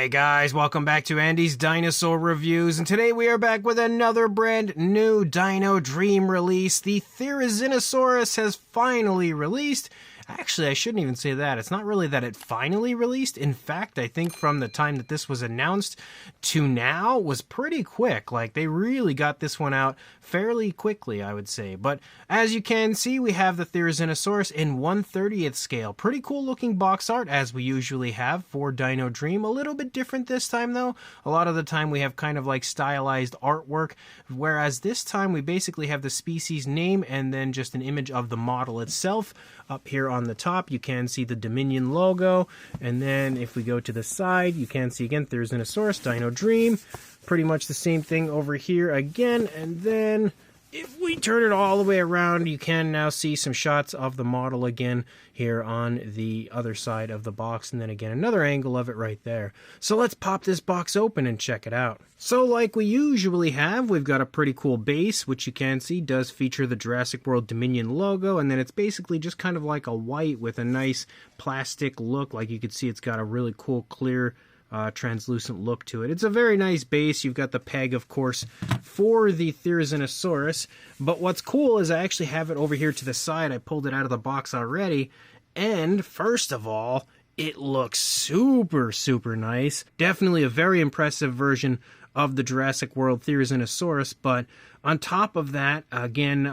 Hey guys, welcome back to Andy's Dinosaur Reviews, and today we are back with another brand new Dino Dream release. The Therizinosaurus has finally released. Actually, I shouldn't even say that. It's not really that it finally released. In fact, I think from the time that this was announced to now was pretty quick. Like, they really got this one out fairly quickly, I would say. But as you can see, we have the Therizinosaurus in 1/30th scale. Pretty cool looking box art, as we usually have for Dino Dream. A little bit different this time, though. A lot of the time we have kind of like stylized artwork, whereas this time we basically have the species name and then just an image of the model itself. Up here on the top, you can see the Dominion logo, and then if we go to the side, you can see again Therizinosaurus, Dino Dream. Pretty much the same thing over here again, and then if we turn it all the way around, you can now see some shots of the model again here on the other side of the box, and then again another angle of it right there. So let's pop this box open and check it out. So like we usually have, we've got a pretty cool base, which you can see does feature the Jurassic World Dominion logo, and then it's basically just kind of like a white with a nice plastic look. Like you can see it's got a really cool clear translucent look to it. It's a very nice base. You've got the peg, of course, for the Therizinosaurus, but what's cool is I actually have it over here to the side. I pulled it out of the box already, and first of all, it looks super nice. Definitely a very impressive version of the Jurassic World Therizinosaurus, but on top of that, again,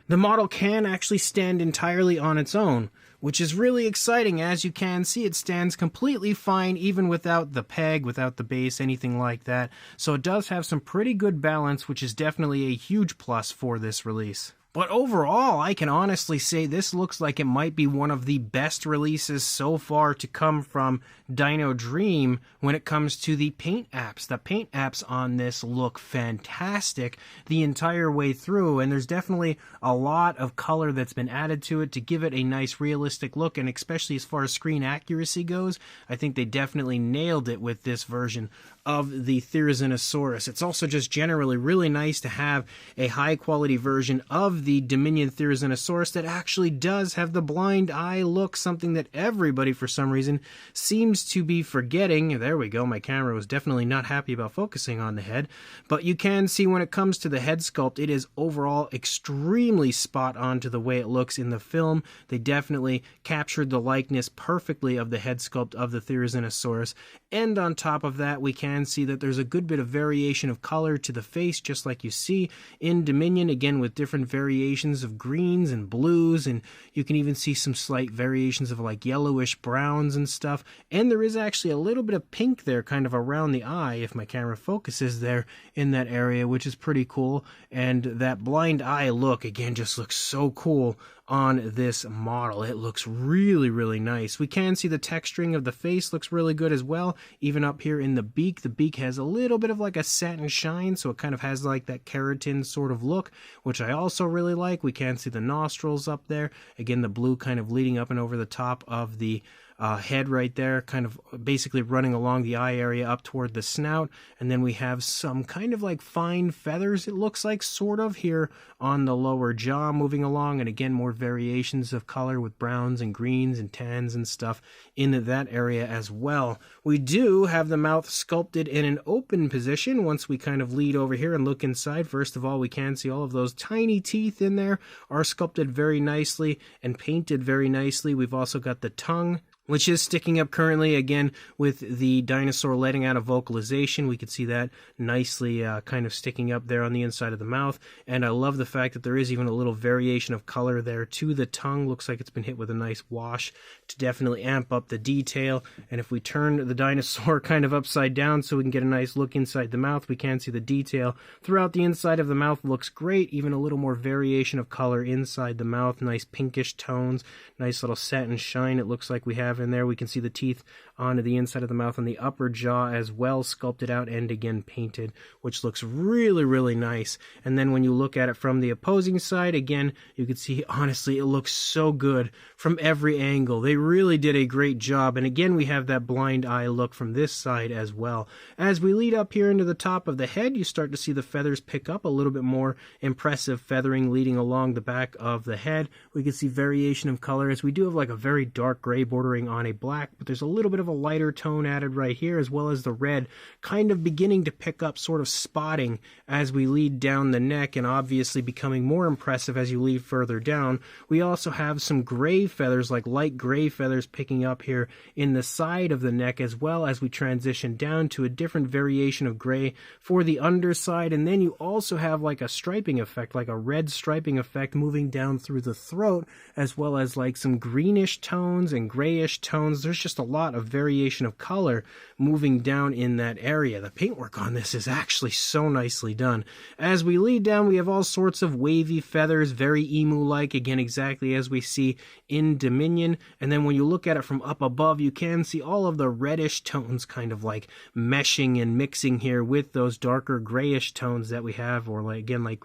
the model can actually stand entirely on its own, which is really exciting. As you can see, it stands completely fine, even without the peg, without the base, anything like that. So it does have some pretty good balance, which is definitely a huge plus for this release. But overall, I can honestly say this looks like it might be one of the best releases so far to come from Dino Dream when it comes to the paint apps. The paint apps on this look fantastic the entire way through, and there's definitely a lot of color that's been added to it to give it a nice realistic look, and especially as far as screen accuracy goes, I think they definitely nailed it with this version of the Therizinosaurus. It's also just generally really nice to have a high quality version of the Dominion Therizinosaurus that actually does have the blind eye look, something that everybody for some reason seems to be forgetting. There we go, my camera was definitely not happy about focusing on the head, but you can see when it comes to the head sculpt, it is overall extremely spot on to the way it looks in the film. They definitely captured the likeness perfectly of the head sculpt of the Therizinosaurus, and on top of that, we can see that there's a good bit of variation of color to the face, just like you see in Dominion, again with different variations of greens and blues, and you can even see some slight variations of like yellowish browns and stuff, and there is actually a little bit of pink there kind of around the eye if my camera focuses there in that area, which is pretty cool. And that blind eye look again just looks so cool on this model. It looks really nice. We can see the texturing of the face looks really good as well, even up here in the beak. The beak has a little bit of like a satin shine, so it kind of has like that keratin sort of look, which I also really like. We can see the nostrils up there, again the blue kind of leading up and over the top of the head right there, kind of basically running along the eye area up toward the snout, and then we have some kind of like fine feathers, it looks like, sort of here on the lower jaw moving along, and again more variations of color with browns and greens and tans and stuff in that area as well. We do have the mouth sculpted in an open position. Once we kind of lead over here and look inside, first of all, we can see all of those tiny teeth in there are sculpted very nicely and painted very nicely. We've also got the tongue, which is sticking up currently, again, with the dinosaur letting out a vocalization. We can see that nicely kind of sticking up there on the inside of the mouth. And I love the fact that there is even a little variation of color there to the tongue. Looks like it's been hit with a nice wash to definitely amp up the detail. And if we turn the dinosaur kind of upside down so we can get a nice look inside the mouth, we can see the detail throughout the inside of the mouth looks great. Even a little more variation of color inside the mouth. Nice pinkish tones. Nice little satin shine it looks like we have in there. We can see the teeth onto the inside of the mouth on the upper jaw as well, sculpted out and again painted, which looks really nice. And then when you look at it from the opposing side, again, you can see honestly it looks so good from every angle. They really did a great job. And again, we have that blind eye look from this side as well. As we lead up here into the top of the head, you start to see the feathers pick up a little bit more impressive feathering leading along the back of the head. We can see variation of color as we do have like a very dark gray bordering bordering on a black, but there's a little bit of a lighter tone added right here, as well as the red kind of beginning to pick up sort of spotting as we lead down the neck, and obviously becoming more impressive as you lead further down. We also have some gray feathers, like light gray feathers, picking up here in the side of the neck, as well as we transition down to a different variation of gray for the underside. And then you also have like a striping effect, like a red striping effect moving down through the throat, as well as like some greenish tones and grayish tones. There's just a lot of variation of color moving down in that area. The paintwork on this is actually so nicely done. As we lead down, we have all sorts of wavy feathers, very emu-like, again exactly as we see in Dominion. And then when you look at it from up above, you can see all of the reddish tones kind of like meshing and mixing here with those darker grayish tones that we have, or like, again, like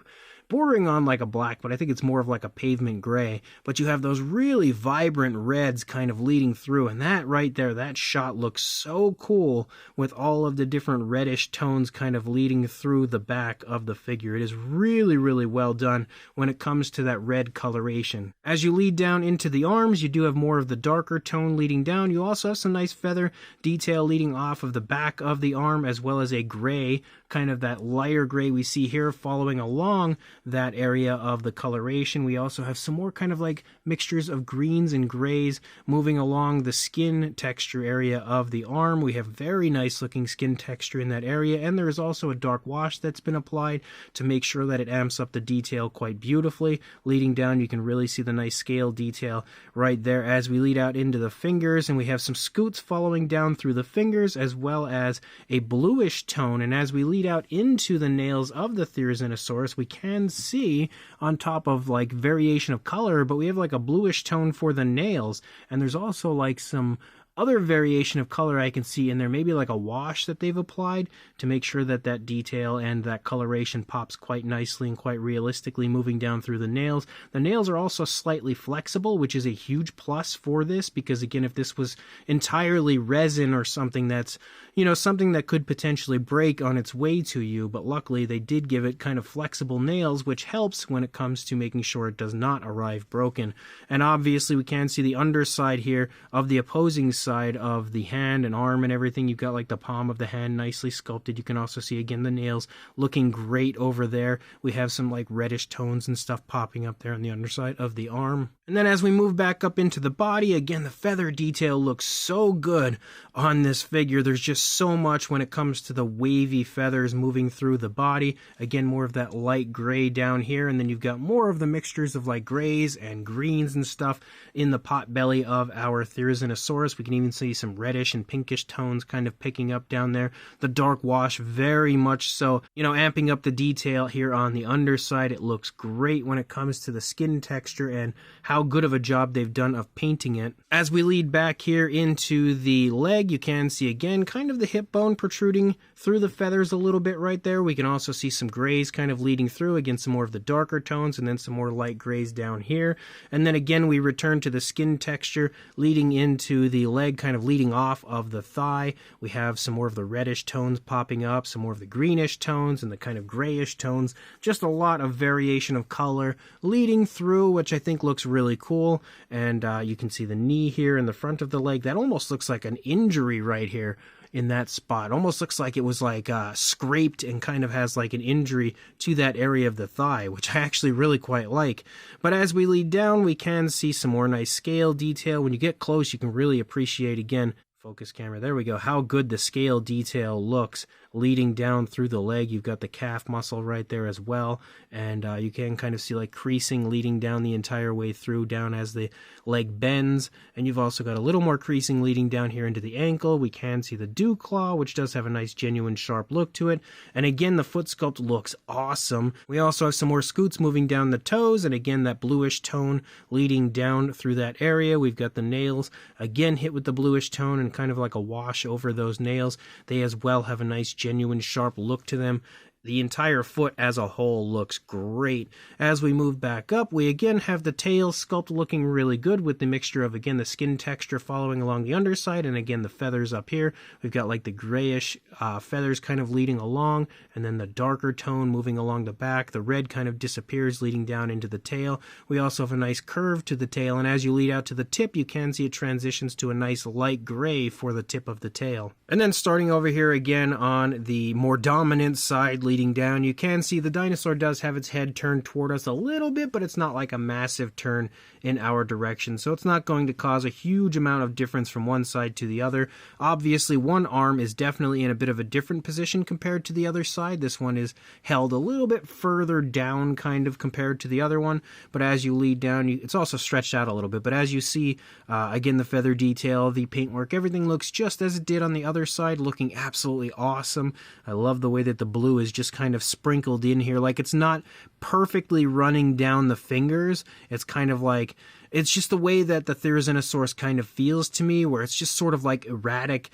bordering on like a black, but I think it's more of like a pavement gray. But you have those really vibrant reds kind of leading through, and that right there, that shot looks so cool with all of the different reddish tones kind of leading through the back of the figure. It is really, really well done when it comes to that red coloration. As you lead down into the arms, you do have more of the darker tone leading down. You also have some nice feather detail leading off of the back of the arm, as well as a gray, kind of that lighter gray we see here following along that area of the coloration. We also have some more kind of like mixtures of greens and grays moving along the skin texture area of the arm. We have very nice looking skin texture in that area, and there is also a dark wash that's been applied to make sure that it amps up the detail quite beautifully. Leading down, you can really see the nice scale detail right there as we lead out into the fingers, and we have some scoots following down through the fingers, as well as a bluish tone. And as we lead out into the nails of the Therizinosaurus, we can see on top of like variation of color, but we have like a bluish tone for the nails, and there's also like some other variation of color I can see in there, maybe like a wash that they've applied to make sure that that detail and that coloration pops quite nicely and quite realistically moving down through the nails. The nails are also slightly flexible, which is a huge plus for this, because again, if this was entirely resin or something that's, you know, something that could potentially break on its way to you, but luckily they did give it kind of flexible nails, which helps when it comes to making sure it does not arrive broken. And obviously we can see the underside here of the opposing side of the hand and arm and everything. You've got like the palm of the hand nicely sculpted. You can also see again the nails looking great over there. We have some like reddish tones and stuff popping up there on the underside of the arm. And then as we move back up into the body, again, the feather detail looks so good on this figure. There's just so much when it comes to the wavy feathers moving through the body. Again, more of that light gray down here, and then you've got more of the mixtures of like grays and greens and stuff in the pot belly of our Therizinosaurus. We can even see some reddish and pinkish tones kind of picking up down there. The dark wash, very much so, you know, amping up the detail here on the underside. It looks great when it comes to the skin texture and how good of a job they've done of painting it. As we lead back here into the leg, you can see again kind of the hip bone protruding through the feathers a little bit right there. We can also see some grays kind of leading through, again some more of the darker tones, and then some more light grays down here. And then again we return to the skin texture leading into the leg, kind of leading off of the thigh. We have some more of the reddish tones popping up, some more of the greenish tones and the kind of grayish tones. Just a lot of variation of color leading through, which I think looks really cool. And you can see the knee here in the front of the leg. That almost looks like an injury right here in that spot. Almost looks like it was like scraped and kind of has like an injury to that area of the thigh, which I actually really quite like. But as we lead down, we can see some more nice scale detail. When you get close, you can really appreciate, again, focus camera, there we go, how good the scale detail looks leading down through the leg. You've got the calf muscle right there as well, and you can kind of see like creasing leading down the entire way through, down as the leg bends. And you've also got a little more creasing leading down here into the ankle. We can see the dew claw, which does have a nice genuine sharp look to it. And again, the foot sculpt looks awesome. We also have some more scoots moving down the toes, and again that bluish tone leading down through that area. We've got the nails again hit with the bluish tone and kind of like a wash over those nails. They as well have a nice genuine sharp look to them. the entire foot as a whole looks great. As we move back up, we again have the tail sculpt looking really good with the mixture of, again, the skin texture following along the underside, and again, the feathers up here. We've got like the grayish feathers kind of leading along, and then the darker tone moving along the back. The red kind of disappears leading down into the tail. We also have a nice curve to the tail, and as you lead out to the tip, you can see it transitions to a nice light gray for the tip of the tail. And then starting over here again on the more dominant side leading down, you can see the dinosaur does have its head turned toward us a little bit, but it's not like a massive turn in our direction, so it's not going to cause a huge amount of difference from one side to the other. Obviously, one arm is definitely in a bit of a different position compared to the other side. This one is held a little bit further down kind of compared to the other one, but as you lead down, it's also stretched out a little bit, but as you see, again, the feather detail, the paintwork, everything looks just as it did on the other side, looking absolutely awesome. I love the way that the blue is just kind of sprinkled in here, like it's not perfectly running down the fingers. It's kind of like, it's just the way that the Therizinosaurus kind of feels to me, where it's just sort of like erratic,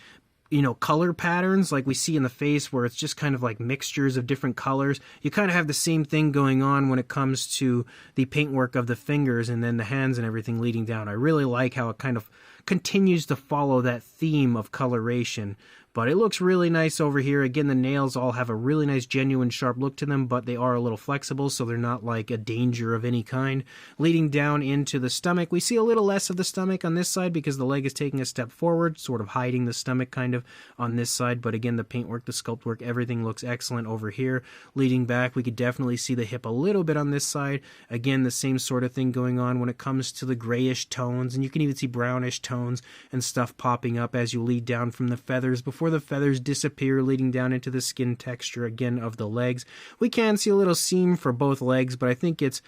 color patterns like we see in the face, where it's just kind of like mixtures of different colors. You kind of have the same thing going on when it comes to the paintwork of the fingers and then the hands and everything leading down. I really like how it kind of continues to follow that theme of coloration. But it looks really nice over here. Again, the nails all have a really nice, genuine, sharp look to them, but they are a little flexible, so they're not like a danger of any kind. Leading down into the stomach, we see a little less of the stomach on this side because the leg is taking a step forward, sort of hiding the stomach kind of on this side. But again, the paintwork, the sculpt work, everything looks excellent over here. Leading back, we could definitely see the hip a little bit on this side. Again, the same sort of thing going on when it comes to the grayish tones, and you can even see brownish tones and stuff popping up as you lead down from the feathers before the feathers disappear, leading down into the skin texture again of the legs. We can see a little seam for both legs, but I think it's,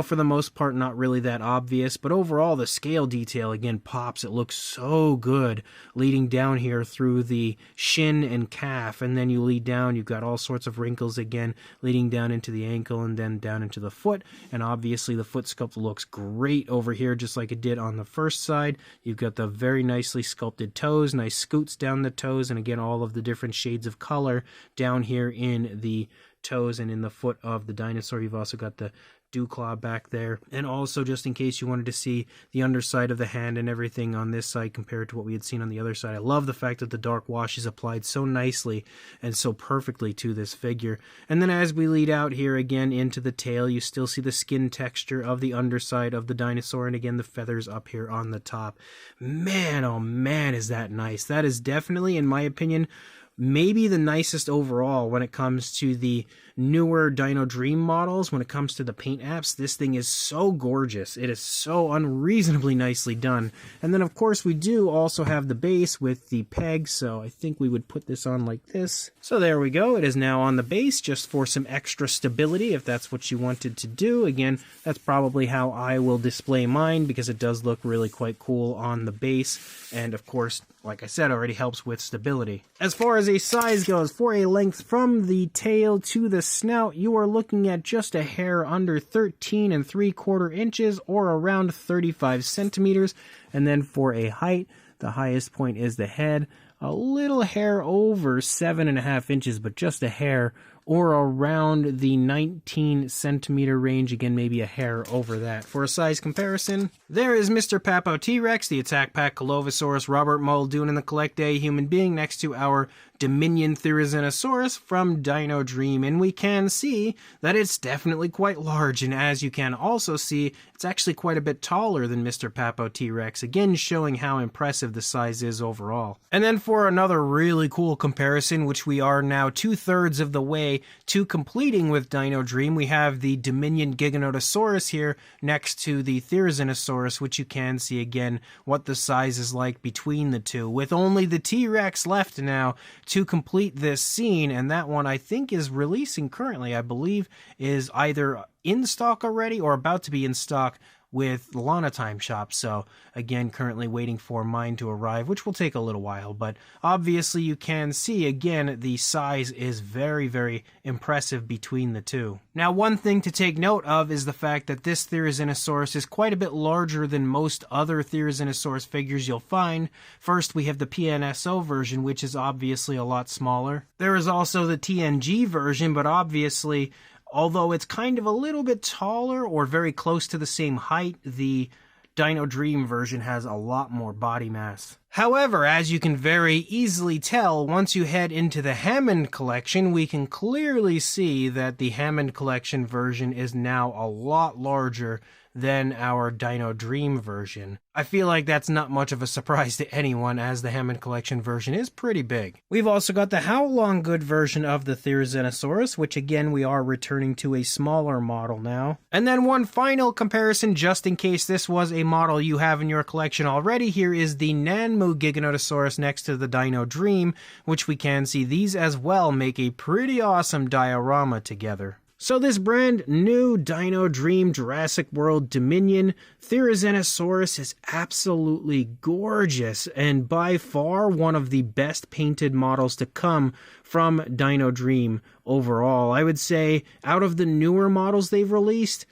for the most part, not really that obvious. But overall, the scale detail again pops. It looks so good leading down here through the shin and calf, and then you lead down, you've got all sorts of wrinkles again leading down into the ankle and then down into the foot. And obviously the foot sculpt looks great over here, just like it did on the first side. You've got the very nicely sculpted toes, nice scoots down the toes, and again all of the different shades of color down here in the toes and in the foot of the dinosaur. You've also got the dew claw back there, and also just in case you wanted to see the underside of the hand and everything on this side compared to what we had seen on the other side. I love the fact that the dark wash is applied so nicely and so perfectly to this figure. And then as we lead out here again into the tail, you still see the skin texture of the underside of the dinosaur, and again the feathers up here on the top. Man, oh man, is that nice. That is definitely, in my opinion, maybe the nicest overall when it comes to the newer Dino Dream models. When it comes to the paint apps, this thing is so gorgeous. It is so unreasonably nicely done. And then of course we do also have the base with the pegs, so I think we would put this on like this. So there we go. It is now on the base just for some extra stability if that's what you wanted to do. Again, that's probably how I will display mine because it does look really quite cool on the base, and of course, like I said, already helps with stability. As far as a size goes, for a length from the tail to the snout, you are looking at just a hair under 13 3/4 inches or around 35 centimeters. And then for a height, the highest point is the head, a little hair over 7.5 inches, but just a hair, or around the 19 centimeter range, again maybe a hair over that. For a size comparison, there is Mr. Papo T-Rex, the Attack Pack Colovosaurus, Robert Muldoon, and the Collect Day Human Being next to our Dominion Therizinosaurus from Dino Dream, and we can see that it's definitely quite large, and as you can also see, it's actually quite a bit taller than Mr. Papo T-Rex, again showing how impressive the size is overall. And then for another really cool comparison, which we are now 2/3 of the way to completing with Dino Dream, we have the Dominion Giganotosaurus here next to the Therizinosaurus, which you can see again what the size is like between the two, with only the T-Rex left now to complete this scene, and that one I think is releasing currently. I believe is either in stock already or about to be in stock with the Lana Time shop. So again, currently waiting for mine to arrive, which will take a little while, but obviously you can see again the size is very, very impressive between the two. Now, one thing to take note of is the fact that this Therizinosaurus is quite a bit larger than most other Therizinosaurus figures you'll find. First, we have the PNSO version, which is obviously a lot smaller. There is also the TNG version, but obviously, although it's kind of a little bit taller or very close to the same height, the Dino Dream version has a lot more body mass. However, as you can very easily tell, once you head into the Hammond collection, we can clearly see that the Hammond collection version is now a lot larger than our Dino Dream version. I feel like that's not much of a surprise to anyone, as the Hammond collection version is pretty big. We've also got the How Long Good version of the Therizinosaurus, which again we are returning to a smaller model now. And then one final comparison, just in case this was a model you have in your collection already, here is the Nanmu Giganotosaurus next to the Dino Dream, which we can see these as well make a pretty awesome diorama together. So this brand new Dino Dream Jurassic World Dominion Therizinosaurus is absolutely gorgeous and by far one of the best painted models to come from Dino Dream overall. I would say out of the newer models they've released,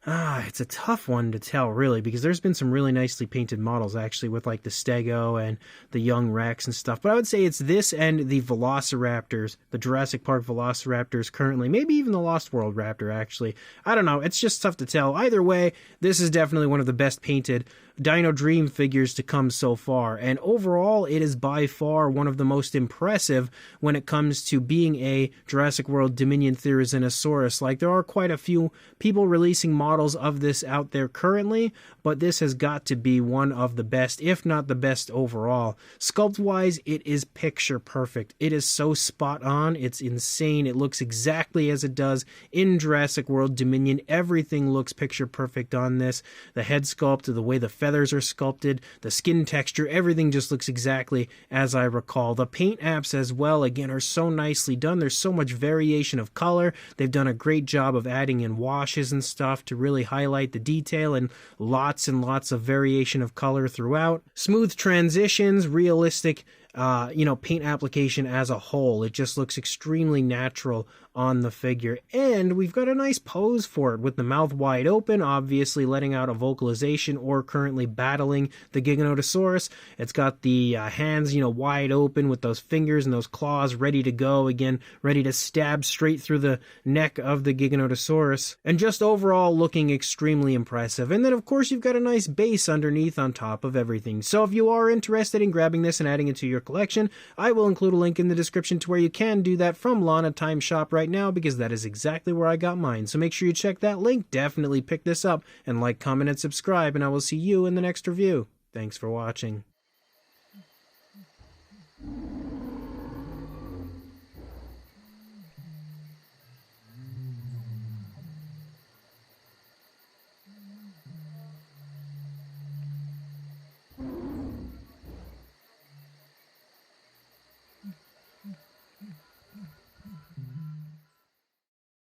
it's a tough one to tell, really, because there's been some really nicely painted models, actually, with, like, the Stego and the Young Rex and stuff. But I would say it's this and the Velociraptors, the Jurassic Park Velociraptors currently. Maybe even the Lost World Raptor, actually. I don't know. It's just tough to tell. Either way, this is definitely one of the best painted Dino Dream figures to come so far. And overall, it is by far one of the most impressive when it comes to being a Jurassic World Dominion Therizinosaurus. Like, there are quite a few people releasing models of this out there currently, but this has got to be one of the best, if not the best overall. Sculpt-wise, it is picture perfect. It is so spot on. It's insane. It looks exactly as it does in Jurassic World Dominion. Everything looks picture perfect on this. The head sculpt, the way the feathers are sculpted, the skin texture, everything just looks exactly as I recall. The paint apps as well, again, are so nicely done. There's so much variation of color. They've done a great job of adding in washes and stuff to really highlight the detail, and lots of variation of color throughout. Smooth transitions, realistic paint application as a whole. It just looks extremely natural on the figure, and we've got a nice pose for it with the mouth wide open, obviously letting out a vocalization or currently battling the Giganotosaurus. It's got the hands, wide open with those fingers and those claws ready to go, again, ready to stab straight through the neck of the Giganotosaurus, and just overall looking extremely impressive. And then, of course, you've got a nice base underneath on top of everything. So if you are interested in grabbing this and adding it to your collection, I will include a link in the description to where you can do that from Lana Time Shop right now, because that is exactly where I got mine. So make sure you check that link, definitely pick this up, and like, comment, and subscribe, and I will see you in the next review. Thanks for watching.